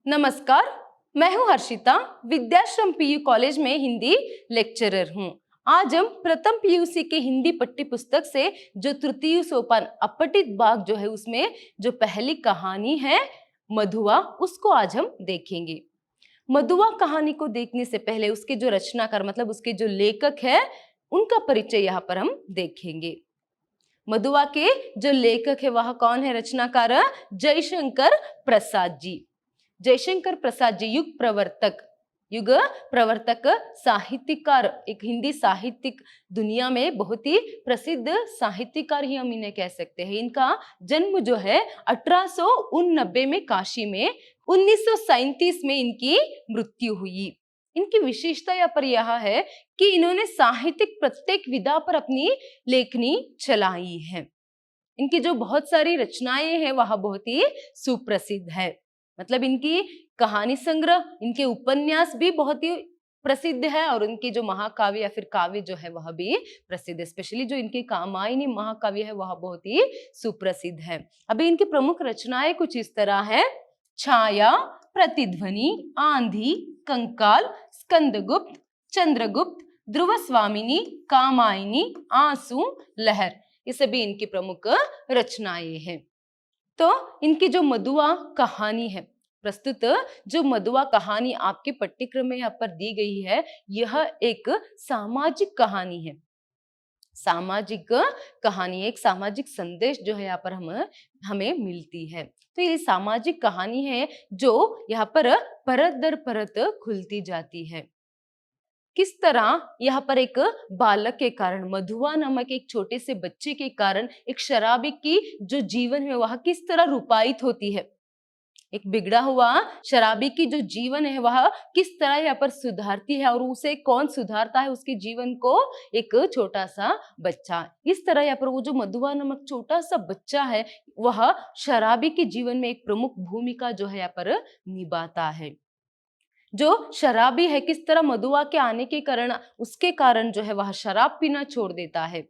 नमस्कार, मैं हूं हर्षिता, विद्याश्रम पीयू कॉलेज में हिंदी लेक्चरर हूं। आज हम प्रथम पीयूसी के हिंदी पाठ्य पुस्तक से जो तृतीय सोपान अपठित भाग जो है उसमें जो पहली कहानी है मधुआ, उसको आज हम देखेंगे। मधुआ कहानी को देखने से पहले उसके जो रचनाकार मतलब उसके जो लेखक है उनका परिचय यहाँ पर हम देखेंगे। मधुआ के जो लेखक है वह कौन है? रचनाकार जयशंकर प्रसाद जी। जयशंकर प्रसाद जी युग प्रवर्तक साहित्यकार, एक हिंदी साहित्यिक दुनिया में बहुत ही प्रसिद्ध साहित्यकार ही हम इन्हें कह सकते हैं। इनका जन्म जो है 1889 में काशी में, 1937 में इनकी मृत्यु हुई। इनकी विशेषता यहाँ पर यह है कि इन्होंने साहित्यिक प्रत्येक विधा पर अपनी लेखनी चलाई है। इनकी जो बहुत सारी रचनाएं हैं वह बहुत ही सुप्रसिद्ध है। मतलब इनकी कहानी संग्रह, इनके उपन्यास भी बहुत ही प्रसिद्ध है और उनके जो महाकाव्य या फिर काव्य जो है वह भी प्रसिद्ध है। स्पेशली जो इनके कामायनी महाकाव्य है वह बहुत ही सुप्रसिद्ध है। अभी इनकी प्रमुख रचनाएं कुछ इस तरह है: छाया, प्रतिध्वनि, आंधी, कंकाल, स्कंदगुप्त, चंद्रगुप्त, ध्रुव स्वामिनी, कामायनी, आंसू, लहर, ये सभी इनकी प्रमुख रचनाएं हैं। तो इनकी जो मधुआ कहानी है, प्रस्तुत जो मधुआ कहानी आपके पाठ्यक्रम में यहाँ पर दी गई है, यह एक सामाजिक कहानी है। सामाजिक कहानी, एक सामाजिक संदेश जो है यहाँ पर हमें मिलती है। तो ये सामाजिक कहानी है जो यहाँ पर परत दर परत खुलती जाती है। किस तरह यहाँ पर एक बालक के कारण, मधुआ नामक एक छोटे से बच्चे के कारण एक शराबी की जो जीवन है वह किस तरह रूपायित होती है। एक बिगड़ा हुआ शराबी की जो जीवन है वह किस तरह यहाँ पर सुधारती है और उसे कौन सुधारता है उसके जीवन को? एक छोटा सा बच्चा। इस तरह यहाँ पर वो जो मधुआ नामक छोटा सा बच्चा है वह शराबी के जीवन में एक प्रमुख भूमिका जो है यहाँ पर निभाता है। जो शराबी है किस तरह मधुआ के आने के कारण, उसके कारण जो है वह शराब पीना छोड़ देता है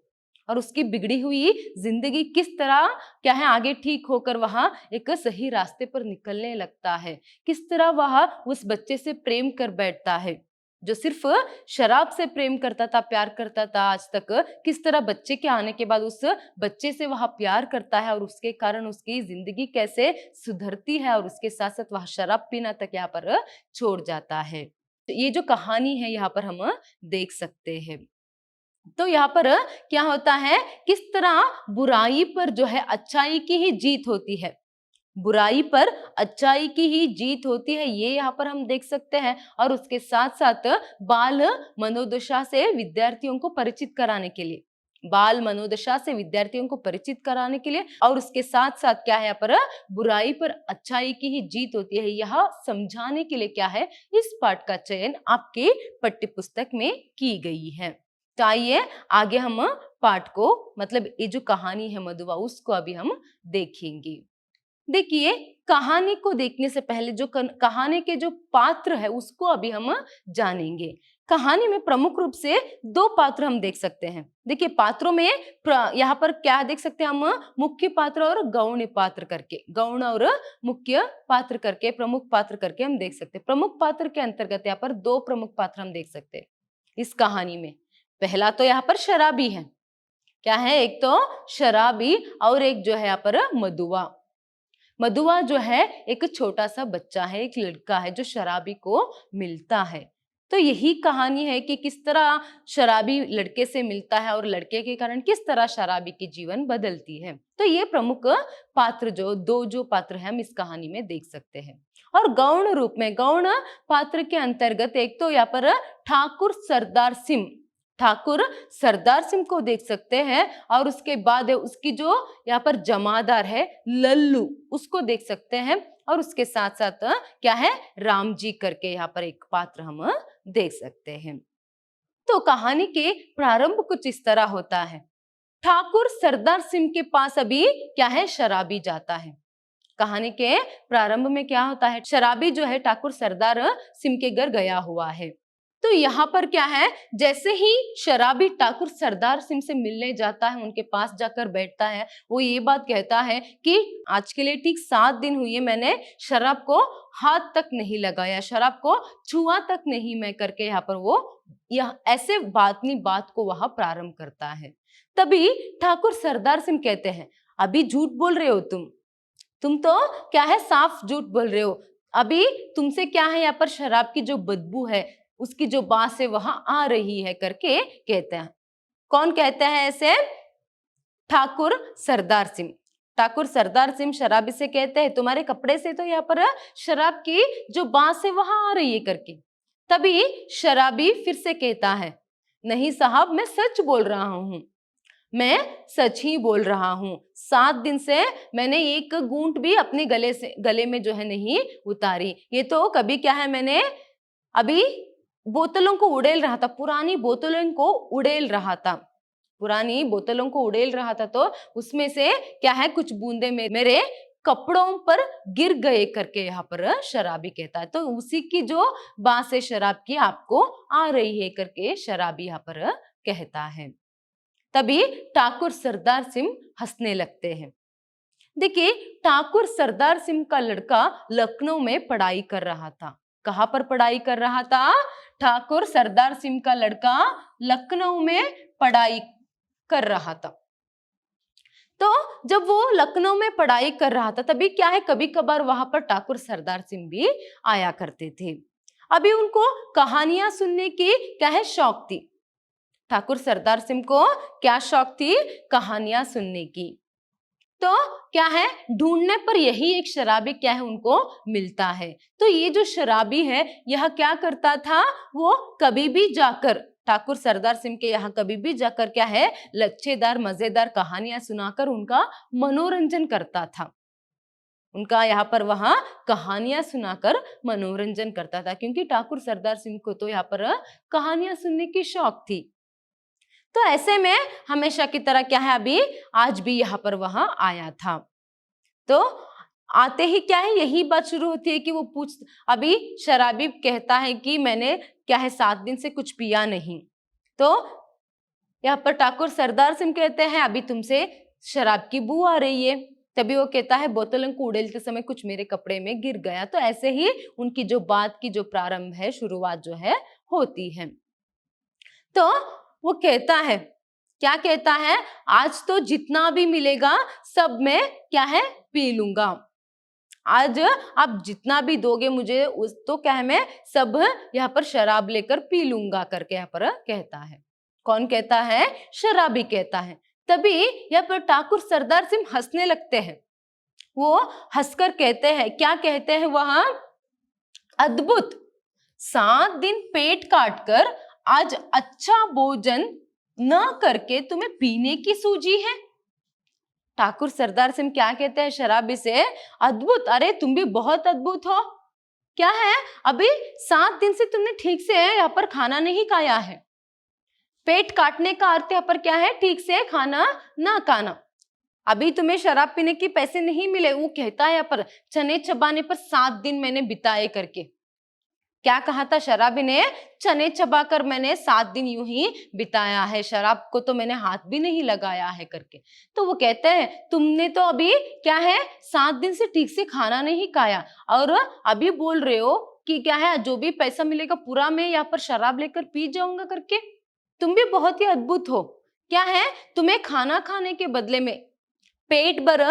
और उसकी बिगड़ी हुई जिंदगी किस तरह क्या है आगे ठीक होकर वह एक सही रास्ते पर निकलने लगता है। किस तरह वह उस बच्चे से प्रेम कर बैठता है जो सिर्फ शराब से प्रेम करता था, प्यार करता था आज तक, किस तरह बच्चे के आने के बाद उस बच्चे से वह प्यार करता है और उसके कारण उसकी जिंदगी कैसे सुधरती है और उसके साथ साथ वह शराब पीना तक यहाँ पर छोड़ जाता है। तो ये जो कहानी है यहाँ पर हम देख सकते हैं। तो यहाँ पर क्या होता है, किस तरह बुराई पर जो है अच्छाई की ही जीत होती है, बुराई पर अच्छाई की ही जीत होती है, ये यहाँ पर हम देख सकते हैं। और उसके साथ साथ बाल मनोदशा से विद्यार्थियों को परिचित कराने के लिए, बाल मनोदशा से विद्यार्थियों को परिचित कराने के लिए और उसके साथ साथ क्या है यहाँ पर बुराई पर अच्छाई की ही जीत होती है, यह समझाने के लिए क्या है इस पाठ का चयन आपके पाठ्य पुस्तक में की गई है। तो आइए आगे हम पाठ को, मतलब ये जो कहानी है मधुआ, उसको अभी हम देखेंगे। देखिए, कहानी को देखने से पहले जो कहानी के जो पात्र है उसको अभी हम जानेंगे। कहानी में प्रमुख रूप से दो पात्र हम देख सकते हैं। देखिए, पात्रों में यहाँ पर क्या देख सकते हैं हम, मुख्य पात्र और गौण पात्र करके, गौण और मुख्य पात्र करके, प्रमुख पात्र करके हम देख सकते हैं। प्रमुख पात्र के अंतर्गत यहाँ पर दो प्रमुख पात्र हम देख सकते हैं इस कहानी में। पहला तो यहाँ पर शराबी है, क्या है, एक तो शराबी और एक जो है यहाँ पर मधुआ। मधुआ जो है एक छोटा सा बच्चा है, एक लड़का है जो शराबी को मिलता है। तो यही कहानी है कि किस तरह शराबी लड़के से मिलता है और लड़के के कारण किस तरह शराबी की जीवन बदलती है। तो ये प्रमुख पात्र जो पात्र है हम इस कहानी में देख सकते हैं। और गौण रूप में, गौण पात्र के अंतर्गत एक तो यहाँ पर ठाकुर सरदार सिंह को देख सकते हैं और उसके बाद उसकी जो यहाँ पर जमादार है लल्लू, उसको देख सकते हैं और उसके साथ साथ क्या है राम जी करके यहाँ पर एक पात्र हम देख सकते हैं। तो कहानी के प्रारंभ कुछ इस तरह होता है। ठाकुर सरदार सिंह के पास अभी क्या है शराबी जाता है। कहानी के प्रारंभ में क्या होता है, शराबी जो है ठाकुर सरदार सिंह के घर गया हुआ है तो यहाँ पर क्या है, जैसे ही शराबी ठाकुर सरदार सिंह से मिलने जाता है, उनके पास जाकर बैठता है, वो ये बात कहता है कि आज के लिए ठीक 7 दिन हुए मैंने शराब को हाथ तक नहीं लगाया, शराब को छुआ तक नहीं मैं करके यहाँ पर वो यह ऐसे बात को वहां प्रारंभ करता है। तभी ठाकुर सरदार सिंह कहते हैं, अभी झूठ बोल रहे हो तुम तो क्या है साफ झूठ बोल रहे हो। अभी तुमसे क्या है, यहाँ पर शराब की जो बदबू है, उसकी जो बास है वहां आ रही है करके कहते हैं। कौन कहते हैं ऐसे? ठाकुर सरदार सिंह। ठाकुर सरदार सिंह शराबी से कहते हैं, तुम्हारे कपड़े से तो यहाँ पर शराब की जो बांस है वहां आ रही है करके। तभी शराबी फिर से कहता है, नहीं साहब, मैं सच बोल रहा हूं, मैं सच ही बोल रहा हूं। 7 दिन से मैंने एक घूंट भी अपने गले में जो है नहीं उतारी। ये तो कभी क्या है, मैंने अभी बोतलों को उड़ेल रहा था, पुरानी बोतलों को उड़ेल रहा था, पुरानी बोतलों को उड़ेल रहा था, तो उसमें से क्या है कुछ बूंदे मेरे कपड़ों पर गिर गए करके यहाँ पर शराबी कहता है। तो उसी की जो बांस है शराब की आपको आ रही है करके शराबी यहाँ पर कहता है। तभी ठाकुर सरदार सिंह हंसने लगते हैं। देखिए, ठाकुर सरदार सिंह का लड़का लखनऊ में पढ़ाई कर रहा था। कहाँ पर पढ़ाई कर रहा था? ठाकुर सरदार सिंह का लड़का लखनऊ में पढ़ाई कर रहा था। तो जब वो लखनऊ में पढ़ाई कर रहा था, तभी क्या है, कभी कभार वहां पर ठाकुर सरदार सिंह भी आया करते थे। अभी उनको कहानियां सुनने की क्या है शौक थी। ठाकुर सरदार सिंह को क्या शौक थी? कहानियां सुनने की। तो क्या है, ढूंढने पर यही एक शराबी क्या है उनको मिलता है। तो ये जो शराबी है यह क्या करता था, वो कभी भी जाकर ठाकुर सरदार सिंह के यहाँ कभी भी जाकर क्या है लच्छेदार मजेदार कहानियां सुनाकर उनका मनोरंजन करता था। उनका यहाँ पर वहां कहानियां सुनाकर मनोरंजन करता था, क्योंकि ठाकुर सरदार सिंह को तो यहाँ पर कहानियां सुनने की शौक थी। तो ऐसे में हमेशा की तरह क्या है, अभी आज भी यहाँ पर वहां आया था। तो आते ही क्या है, यही बात शुरू होती है कि वो अभी शराबी कहता है कि मैंने क्या है 7 दिन से कुछ पिया नहीं। तो यहाँ पर ठाकुर सरदार सिंह कहते हैं, अभी तुमसे शराब की बू आ रही है। तभी वो कहता है, बोतलों को उड़ेलते समय कुछ मेरे कपड़े में गिर गया। तो ऐसे ही उनकी जो बात की जो प्रारंभ है, शुरुआत जो है होती है। तो वो कहता है, क्या कहता है, आज तो जितना भी मिलेगा सब मैं क्या है पी लूंगा। आज आप जितना भी दोगे मुझे उस तो क्या है मैं सब यहाँ पर शराब लेकर पी लूंगा करके यहाँ पर कहता है। कौन कहता है? शराबी कहता है। तभी यहाँ पर ठाकुर सरदार सिंह हंसने लगते हैं। वो हंसकर कहते हैं, क्या कहते हैं वहां? अद्भुत, 7 दिन पेट काट कर आज अच्छा भोजन न करके तुम्हें पीने की सूझी है। ठाकुर सरदार सिंह क्या कहते हैं शराबी से? अद्भुत, अरे तुम भी बहुत अद्भुत हो। क्या है, अभी 7 दिन से तुमने ठीक से यहाँ पर खाना नहीं खाया है। पेट काटने का अर्थ यहाँ पर क्या है? ठीक से खाना ना खाना। अभी तुम्हें शराब पीने के पैसे नहीं मिले। वो कहता है यहाँ पर चने चबाने पर 7 दिन मैंने बिताए करके। क्या कहा था शराबी ने? चने चबाकर मैंने 7 दिन यूं ही बिताया है, शराब को तो मैंने हाथ भी नहीं लगाया है करके। तो वो कहते हैं, तुमने तो अभी क्या है 7 दिन से ठीक से खाना नहीं खाया और अभी बोल रहे हो कि क्या है जो भी पैसा मिलेगा पूरा मैं यहाँ पर शराब लेकर पी जाऊंगा करके। तुम भी बहुत ही अद्भुत हो। क्या है, तुम्हें खाना खाने के बदले में, पेट भर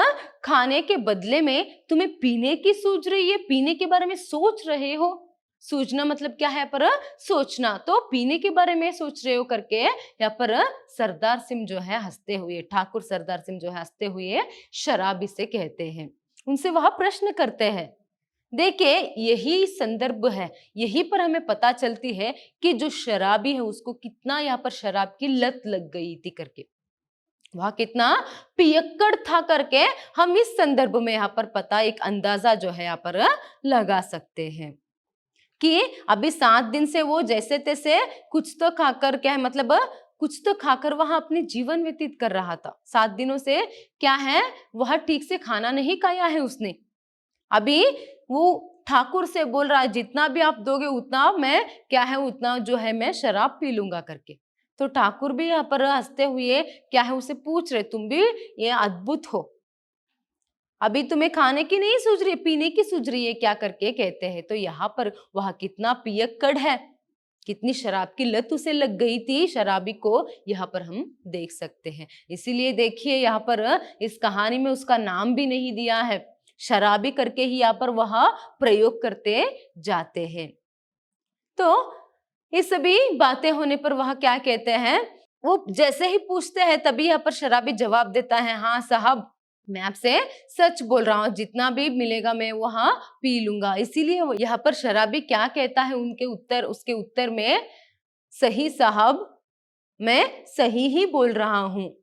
खाने के बदले में तुम्हें पीने की सूझ रही है, पीने के बारे में सोच रहे हो। सूझना मतलब क्या है पर सोचना, तो पीने के बारे में सोच रहे हो करके यहाँ पर सरदार सिंह जो है हंसते हुए, ठाकुर सरदार सिंह जो है हंसते हुए शराबी से कहते हैं, उनसे वह प्रश्न करते हैं। देखिए, यही संदर्भ है, यही पर हमें पता चलती है कि जो शराबी है उसको कितना यहाँ पर शराब की लत लग गई थी करके, वह कितना पियक्कड़ था करके हम इस संदर्भ में यहाँ पर पता एक अंदाजा जो है यहाँ पर लगा सकते हैं कि अभी 7 दिन से वो जैसे तैसे कुछ तो खाकर क्या है मतलब कुछ तो खाकर वहां अपने जीवन व्यतीत कर रहा था। 7 दिनों से क्या है वह ठीक से खाना नहीं खाया है उसने। अभी वो ठाकुर से बोल रहा है जितना भी आप दोगे उतना मैं क्या है उतना जो है मैं शराब पी लूंगा करके। तो ठाकुर भी यहाँ पर हंसते हुए क्या है उसे पूछ रहे, तुम भी ये अद्भुत हो, अभी तुम्हें खाने की नहीं सूझ रही, पीने की सूझ रही है क्या करके कहते हैं। तो यहाँ पर वह कितना पियक्कड़ है, कितनी शराब की लत उसे लग गई थी शराबी को, यहाँ पर हम देख सकते हैं। इसीलिए देखिए यहाँ पर इस कहानी में उसका नाम भी नहीं दिया है, शराबी करके ही यहाँ पर वह प्रयोग करते जाते हैं। तो ये सभी बातें होने पर वह क्या कहते हैं, वो जैसे ही पूछते हैं तभी यहाँ पर शराबी जवाब देता है, हाँ साहब मैं आपसे सच बोल रहा हूँ, जितना भी मिलेगा मैं वहां पी लूंगा। इसीलिए यहाँ पर शराबी क्या कहता है उसके उत्तर में, सही साहब मैं सही ही बोल रहा हूँ।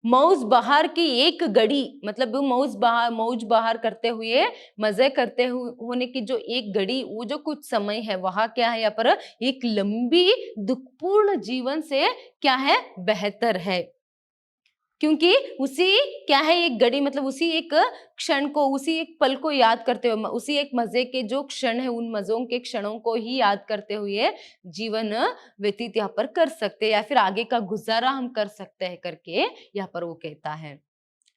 मौज बहार की एक घड़ी, मतलब मौज बहार करते हुए मजे करते होने की जो एक घड़ी, वो जो कुछ समय है वहां क्या है यहाँ पर एक लंबी दुखपूर्ण जीवन से क्या है बेहतर है। क्योंकि उसी क्या है एक घड़ी, मतलब उसी एक क्षण को, उसी एक पल को याद करते हुए, उसी एक मजे के जो क्षण है उन मजों के क्षणों को ही याद करते हुए जीवन व्यतीत यहाँ पर कर सकते हैं, या फिर आगे का गुजारा हम कर सकते हैं करके यहाँ पर वो कहता है।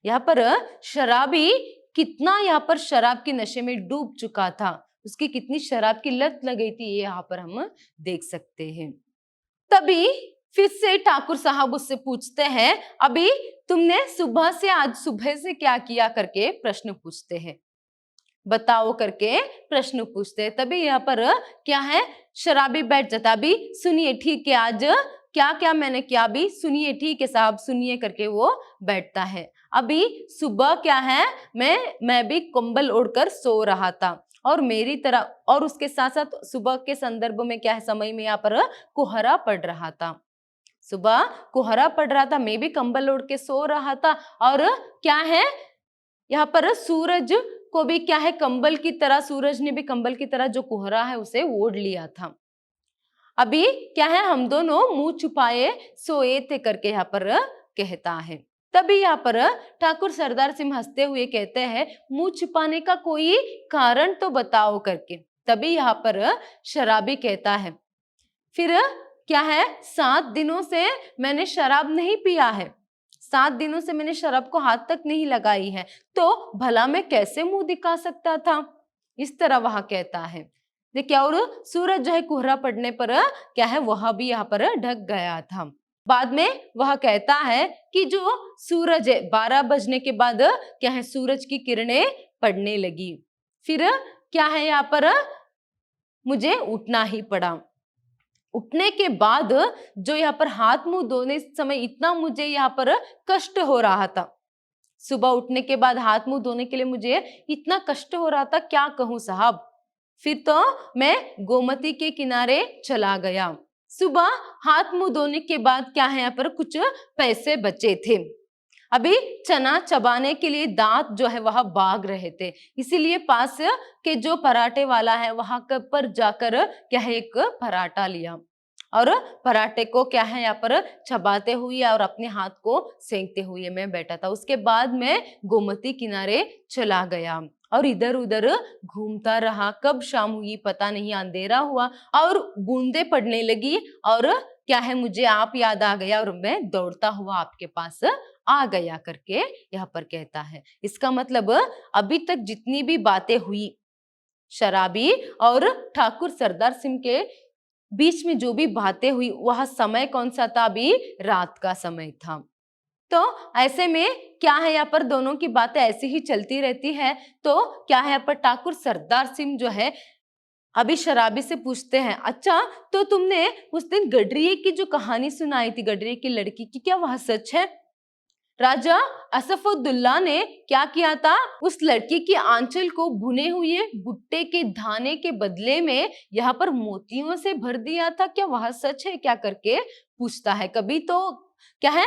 यहाँ पर शराबी कितना यहाँ पर शराब के नशे में डूब चुका था, उसकी कितनी शराब की लत लग गई थी, ये यहाँ पर हम देख सकते हैं। तभी फिर से ठाकुर साहब उससे पूछते हैं, अभी तुमने आज सुबह से क्या किया करके प्रश्न पूछते हैं, बताओ करके प्रश्न पूछते हैं। तभी यहाँ पर क्या है शराबी बैठ जाता, अभी सुनिए ठीक है आज क्या क्या मैंने किया, अभी सुनिए ठीक है साहब सुनिए करके वो बैठता है। अभी सुबह क्या है मैं भी कंबल ओढ़कर सो रहा था, और मेरी तरह, और उसके साथ साथ सुबह के संदर्भ में क्या है समय में यहाँ पर कोहरा पड़ रहा था, सुबह कोहरा पड़ रहा था, मैं भी कंबल ओढ़ के सो रहा था, और क्या है यहाँ पर सूरज को भी क्या है कंबल की तरह, सूरज ने भी कंबल की तरह जो कोहरा है उसे ओढ़ लिया था। अभी क्या है हम दोनों मुंह छुपाए सोए थे करके यहाँ पर कहता है। तभी यहाँ पर ठाकुर सरदार सिंह हंसते हुए कहते हैं, मुंह छुपाने का कोई कारण तो बताओ करके। तभी यहाँ पर शराबी कहता है, फिर क्या है 7 दिनों से मैंने शराब नहीं पिया है, 7 दिनों से मैंने शराब को हाथ तक नहीं लगाई है, तो भला मैं कैसे मुंह दिखा सकता था, इस तरह वह कहता है। देखिए और सूरज जो है कोहरा पड़ने पर क्या है वह भी यहाँ पर ढक गया था। बाद में वह कहता है कि जो सूरज है 12 बजने के बाद क्या है सूरज की किरणें पड़ने लगी, फिर क्या है यहाँ पर मुझे उठना ही पड़ा। उठने के बाद जो यहाँ पर हाथ मुंह धोने समय इतना मुझे यहाँ पर कष्ट हो रहा था, सुबह उठने के बाद हाथ मुंह धोने के लिए मुझे इतना कष्ट हो रहा था, क्या कहूं साहब। फिर तो मैं गोमती के किनारे चला गया। सुबह हाथ मुंह धोने के बाद क्या है यहाँ पर कुछ पैसे बचे थे, अभी चना चबाने के लिए दांत जो है वह भाग रहे थे, इसीलिए पास के जो पराठे वाला है वहां पर जाकर क्या है एक पराठा लिया, और पराठे को क्या है यहाँ पर चबाते हुए और अपने हाथ को सेंकते हुए मैं बैठा था। उसके बाद मैं गोमती किनारे चला गया और इधर उधर घूमता रहा। कब शाम हुई पता नहीं, अंधेरा हुआ और बूंदे पड़ने लगी, और क्या है मुझे आप याद आ गया और मैं दौड़ता हुआ आपके पास आ गया करके यहाँ पर कहता है। इसका मतलब अभी तक जितनी भी बातें हुई शराबी और ठाकुर सरदार सिंह के बीच में जो भी बातें हुई वह समय कौन सा था, अभी रात का समय था। तो ऐसे में क्या है यहाँ पर दोनों की बातें ऐसी ही चलती रहती है। तो क्या है यहाँ पर ठाकुर सरदार सिंह जो है अभी शराबी से पूछते हैं, अच्छा तो तुमने उस दिन गडरिये की जो कहानी सुनाई थी, गडरिये की लड़की की, क्या वह सच है? राजा असफुद्दौला ने क्या किया था, उस लड़की की आंचल को भुने हुए भुट्टे के दाने के बदले में यहाँ पर मोतियों से भर दिया था, क्या वह सच है क्या करके पूछता है। कभी तो क्या है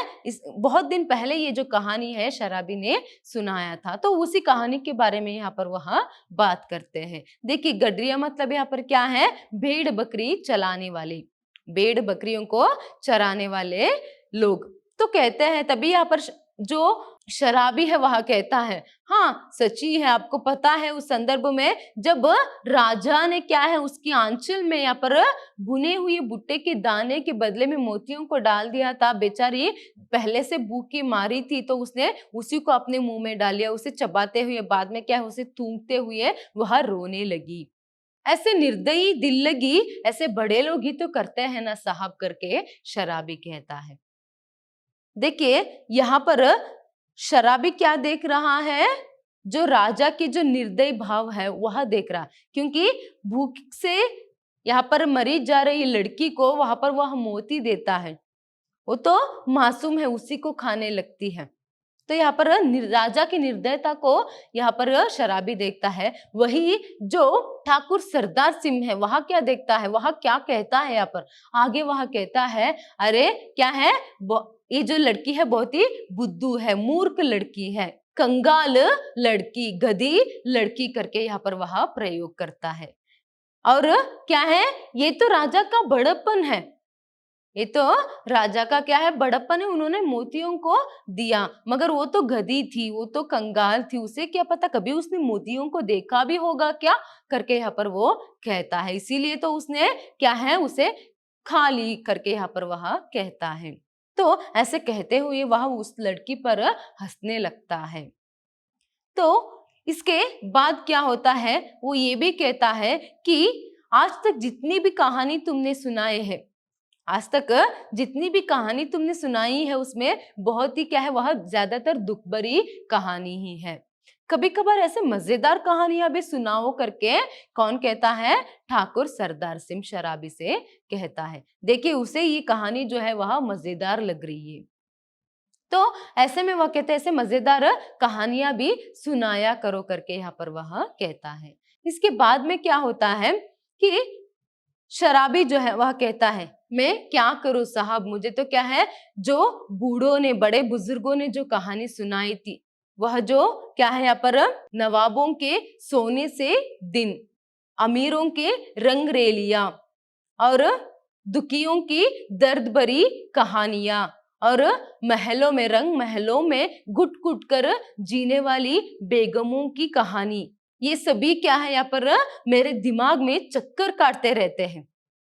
बहुत दिन पहले ये जो कहानी है शराबी ने सुनाया था, तो उसी कहानी के बारे में यहाँ पर वह बात करते हैं। देखिए गडरिया मतलब यहाँ पर क्या है, भेड़ बकरी चलाने वाले, भेड़ बकरियों को चराने वाले लोग। तो कहते हैं तभी यहाँ पर जो शराबी है वह कहता है, हाँ सच्ची है, आपको पता है उस संदर्भ में जब राजा ने क्या है उसकी आंचल में यहाँ पर भुने हुए भुट्टे के दाने के बदले में मोतियों को डाल दिया था, बेचारी पहले से भूखी मारी थी तो उसने उसी को अपने मुंह में डाल लिया, उसे चबाते हुए बाद में क्या है उसे थूकते हुए वह रोने लगी। ऐसे निर्दयी दिल लगी, ऐसे बड़े लोग ही तो करते हैं ना साहब, करके शराबी कहता है। देखिए यहाँ पर शराबी क्या देख रहा है, जो राजा की जो निर्दयी भाव है वह देख रहा, क्योंकि भूख से यहाँ पर मरी जा रही लड़की को वहां पर वह मोती देता है, वो तो मासूम है उसी को खाने लगती है। तो यहाँ पर राजा की निर्दयता को यहाँ पर शराबी देखता है। वही जो ठाकुर सरदार सिंह है वह क्या देखता है, वह क्या कहता है यहाँ पर आगे, वह कहता है अरे क्या है, ये जो लड़की है बहुत ही बुद्धू है, मूर्ख लड़की है, कंगाल लड़की, गधी लड़की करके यहाँ पर वह प्रयोग करता है। और क्या है, ये तो राजा का बड़प्पन है, ये तो राजा का क्या है बड़प्पन है, उन्होंने मोतियों को दिया, मगर वो तो गधी थी, वो तो कंगाल थी, उसे क्या पता कभी उसने मोतियों को देखा भी होगा क्या, करके यहाँ पर वो कहता है, इसीलिए तो उसने क्या है उसे खा ली करके यहाँ पर वह कहता है। तो ऐसे कहते हुए वह उस लड़की पर हंसने लगता है। तो इसके बाद क्या होता है, वो ये भी कहता है कि आज तक जितनी भी कहानी तुमने सुनाए है, आज तक जितनी भी कहानी तुमने सुनाई है उसमें बहुत ही क्या है, वह ज्यादातर दुख भरी कहानी ही है। कभी कभार ऐसे मजेदार कहानियां भी सुनाओ करके कौन कहता है, ठाकुर सरदार सिंह शराबी से कहता है। देखिए उसे ये कहानी जो है वह मजेदार लग रही है, तो ऐसे में वह कहते हैं ऐसे मजेदार कहानियां भी सुनाया करो करके यहाँ पर वह कहता है। इसके बाद में क्या होता है कि शराबी जो है वह कहता है मैं क्या करूं साहब, मुझे तो क्या है जो बूढ़ों ने, बड़े बुजुर्गों ने जो कहानी सुनाई थी, वह जो क्या है यहाँ पर नवाबों के सोने से दिन, अमीरों के रंग रेलियां और दुखियों की दर्द भरी कहानियां और महलों में रंग, महलों में घुट घुट कर जीने वाली बेगमों की कहानी, ये सभी क्या है यहाँ पर मेरे दिमाग में चक्कर काटते रहते हैं।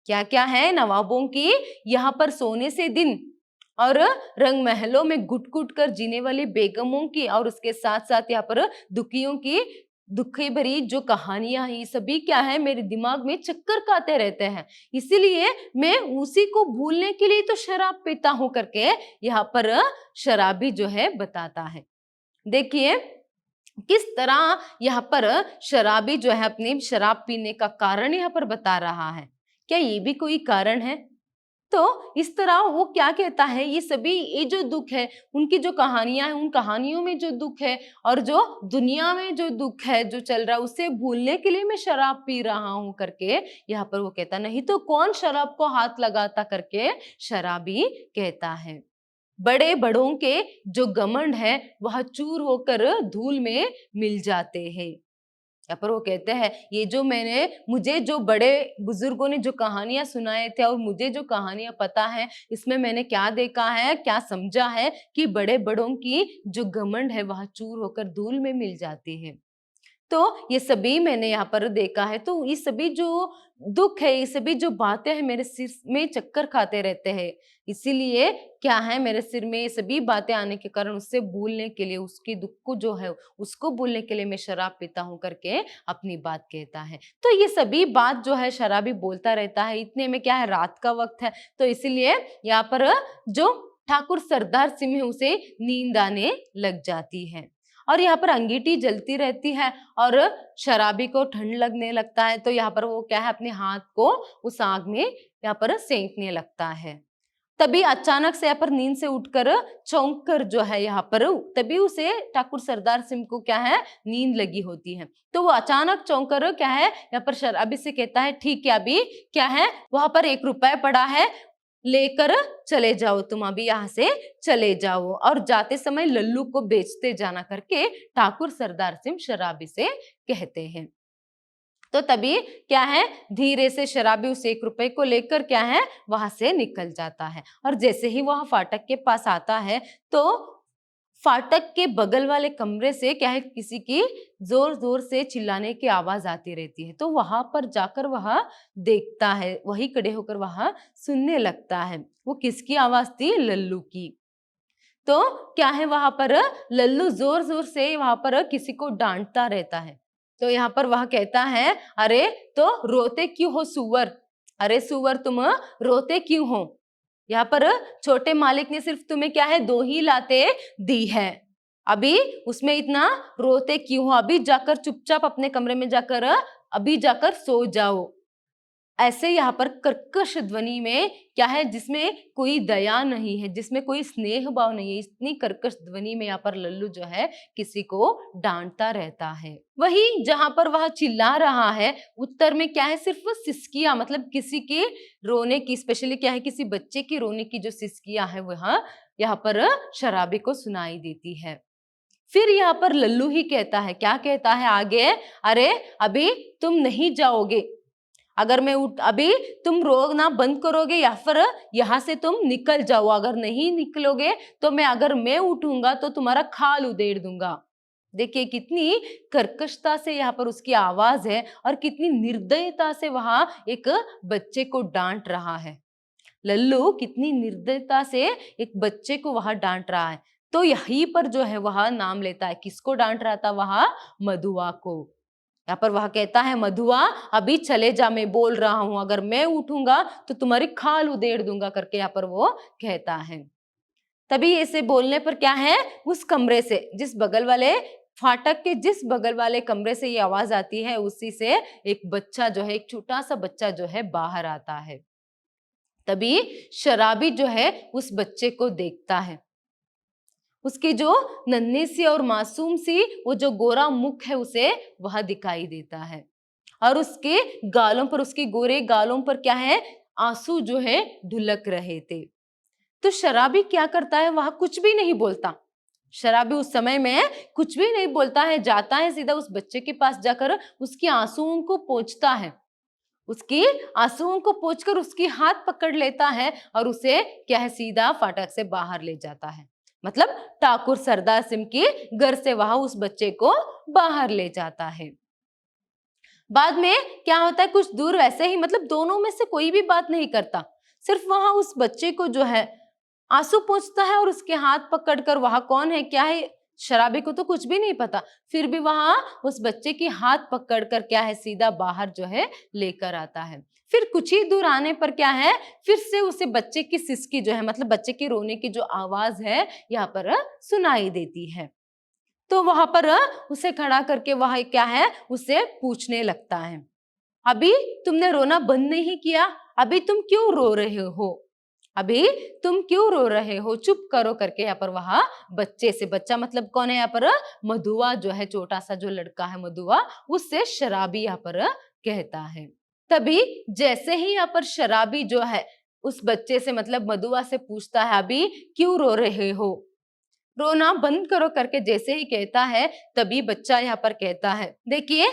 क्या क्या है, नवाबों की यहाँ पर सोने से दिन और रंग महलों में घुट घुट कर जीने वाली बेगमों की, और उसके साथ साथ यहाँ पर दुखियों की दुखी भरी जो कहानियां हैं, सभी क्या है मेरे दिमाग में चक्कर खाते रहते हैं, इसीलिए मैं उसी को भूलने के लिए तो शराब पीता हूं करके यहाँ पर शराबी जो है बताता है। देखिए किस तरह यहाँ पर शराबी जो है अपनी शराब पीने का कारण यहाँ पर बता रहा है, क्या ये भी कोई कारण है? तो इस तरह वो क्या कहता है, ये सभी ये जो दुख है, उनकी जो कहानियां हैं, उन कहानियों में जो दुख है और जो दुनिया में जो दुख है जो चल रहा है उसे भूलने के लिए मैं शराब पी रहा हूं करके यहाँ पर वो कहता, नहीं तो कौन शराब को हाथ लगाता करके शराबी कहता है। बड़े बड़ों के जो घमंड है वह चूर होकर धूल में मिल जाते हैं। यहाँ पर वो कहते हैं ये जो मुझे जो बड़े बुजुर्गों ने जो कहानियां सुनाए थे और मुझे जो कहानियां पता है, इसमें मैंने क्या देखा है, क्या समझा है कि बड़े बड़ों की जो घमंड है वह चूर होकर धूल में मिल जाती है। तो ये सभी मैंने यहाँ पर देखा है, तो ये सभी जो दुख है, ये सभी जो बातें हैं मेरे सिर में चक्कर खाते रहते हैं, इसीलिए क्या है मेरे सिर में ये सभी बातें आने के कारण उससे भूलने के लिए, उसके दुख को जो है उसको भूलने के लिए मैं शराब पीता हूँ करके अपनी बात कहता है। तो ये सभी बात जो है शराबी बोलता रहता है, इतने में क्या है रात का वक्त है, तो इसीलिए यहाँ पर जो ठाकुर सरदार सिंह है उसे नींद आने लग जाती है और यहाँ पर अंगीठी जलती रहती है और शराबी को ठंड लगने लगता है, तो यहाँ पर वो क्या है अपने हाथ को उस आग में यहाँ पर सेंकने लगता है। तभी अचानक से यहाँ पर नींद से उठकर चौंक कर जो है यहाँ पर, तभी उसे ठाकुर सरदार सिंह को क्या है नींद लगी होती है, तो वो अचानक चौंक कर क्या है यहाँ पर शराबी से कहता है ठीक है अभी क्या है वहां पर 1 रुपया पड़ा है, लेकर चले जाओ, तुम अभी यहाँ से चले जाओ और जाते समय लल्लू को बेचते जाना करके ठाकुर सरदार सिंह शराबी से कहते हैं। तो तभी क्या है धीरे से शराबी उस 1 रुपए को लेकर क्या है वहां से निकल जाता है और जैसे ही वह फाटक के पास आता है तो फाटक के बगल वाले कमरे से क्या है, किसी की जोर जोर से चिल्लाने की आवाज आती रहती है। तो वहां पर जाकर वह देखता है, वही खड़े होकर वह सुनने लगता है। वो किसकी आवाज थी? लल्लू की। तो क्या है, वहां पर लल्लू जोर जोर से वहां पर किसी को डांटता रहता है। तो यहाँ पर वह कहता है, अरे तो रोते क्यों हो सूअर, अरे सूअर तुम रोते क्यों हो? यहाँ पर छोटे मालिक ने सिर्फ तुम्हें क्या है, 2 ही लाते दी है, अभी उसमें इतना रोते क्यों हो? अभी जाकर चुपचाप अपने कमरे में जाकर अभी जाकर सो जाओ। ऐसे यहाँ पर कर्कश ध्वनि में क्या है, जिसमें कोई दया नहीं है, जिसमें कोई स्नेह भाव नहीं है, इतनी कर्कश ध्वनि में यहाँ पर लल्लू जो है किसी को डांटता रहता है। वही जहां पर वह चिल्ला रहा है, उत्तर में क्या है, सिर्फ सिसकियां, मतलब किसी के रोने की, स्पेशली क्या है, किसी बच्चे की रोने की जो सिसकियां है वह यहाँ पर शराबी को सुनाई देती है। फिर यहाँ पर लल्लू ही कहता है, क्या कहता है आगे, अरे अभी तुम नहीं जाओगे, अगर मैं अभी तुम रोना बंद करोगे या फिर यहाँ से तुम निकल जाओ, अगर नहीं निकलोगे तो अगर मैं उठूंगा तो तुम्हारा खाल उधेड़ दूंगा। देखिए कितनी कर्कशता से यहाँ पर उसकी आवाज है और कितनी निर्दयता से वहां एक बच्चे को डांट रहा है। लल्लू कितनी निर्दयता से एक बच्चे को वहां डांट रहा है। तो यहीं पर जो है वह नाम लेता है, किसको डांट रहा था? वह मधुआ को। यहाँ पर वह कहता है, मधुआ अभी चले जा, मैं बोल रहा हूं, अगर मैं उठूंगा तो तुम्हारी खाल उधेड़ दूंगा करके यहाँ पर वो कहता है। तभी ऐसे बोलने पर क्या है, उस कमरे से, जिस बगल वाले फाटक के जिस बगल वाले कमरे से ये आवाज आती है, उसी से एक बच्चा जो है, एक छोटा सा बच्चा जो है बाहर आता है। तभी शराबी जो है उस बच्चे को देखता है, उसकी जो नन्ही सी और मासूम सी वो जो गोरा मुख है उसे वह दिखाई देता है, और उसके गालों पर, उसके गोरे गालों पर क्या है, आंसू जो है ढुलक रहे थे। तो शराबी क्या करता है, वह कुछ भी नहीं बोलता। शराबी उस समय में कुछ भी नहीं बोलता है, जाता है सीधा उस बच्चे के पास, जाकर उसके आंसुओं को पोंछता है, उसकी आंसुओं को पोंछकर उसकी हाथ पकड़ लेता है और उसे क्या है, सीधा फाटक से बाहर ले जाता है। मतलब ठाकुर सरदार सिंह के घर से वह उस बच्चे को बाहर ले जाता है। बाद में क्या होता है, कुछ दूर वैसे ही, मतलब दोनों में से कोई भी बात नहीं करता, सिर्फ वहां उस बच्चे को जो है आंसू पोंछता है और उसके हाथ पकड़कर, वहां कौन है क्या है, शराबी को तो कुछ भी नहीं पता, फिर भी वहां उस बच्चे की हाथ पकड़कर क्या है, सीधा बाहर जो है लेकर आता है। फिर कुछ ही दूर आने पर क्या है, फिर से उसे बच्चे की सिसकी जो है, मतलब बच्चे के रोने की जो आवाज है यहाँ पर सुनाई देती है। तो वहां पर उसे खड़ा करके वह क्या है, उसे पूछने लगता है, अभी तुमने रोना बंद नहीं किया, अभी तुम क्यों रो रहे हो, अभी तुम क्यों रो रहे हो, चुप करो करके यहाँ पर वह बच्चे से, बच्चा मतलब कौन है यहाँ पर, मधुआ जो है, छोटा सा जो लड़का है मधुआ, उससे शराबी यहाँ पर कहता है। तभी जैसे ही यहाँ पर शराबी जो है उस बच्चे से, मतलब मधुआ से पूछता है, अभी क्यों रो रहे हो, रोना बंद करो करके जैसे ही कहता है, तभी बच्चा यहाँ पर कहता है, देखिए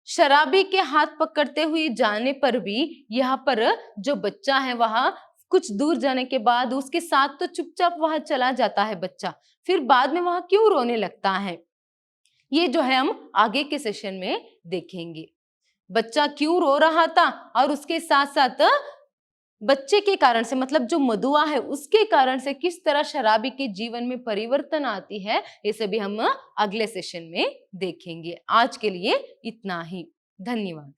शराबी के हाथ पकड़ते हुए जाने पर भी यहाँ पर जो बच्चा है वह कुछ दूर जाने के बाद उसके साथ तो चुपचाप वह चला जाता है बच्चा, फिर बाद में वह क्यों रोने लगता है, ये जो है हम आगे के सेशन में देखेंगे। बच्चा क्यों रो रहा था और उसके साथ साथ बच्चे के कारण से, मतलब जो मधुआ है उसके कारण से किस तरह शराबी के जीवन में परिवर्तन आती है, ये सभी हम अगले सेशन में देखेंगे। आज के लिए इतना ही, धन्यवाद।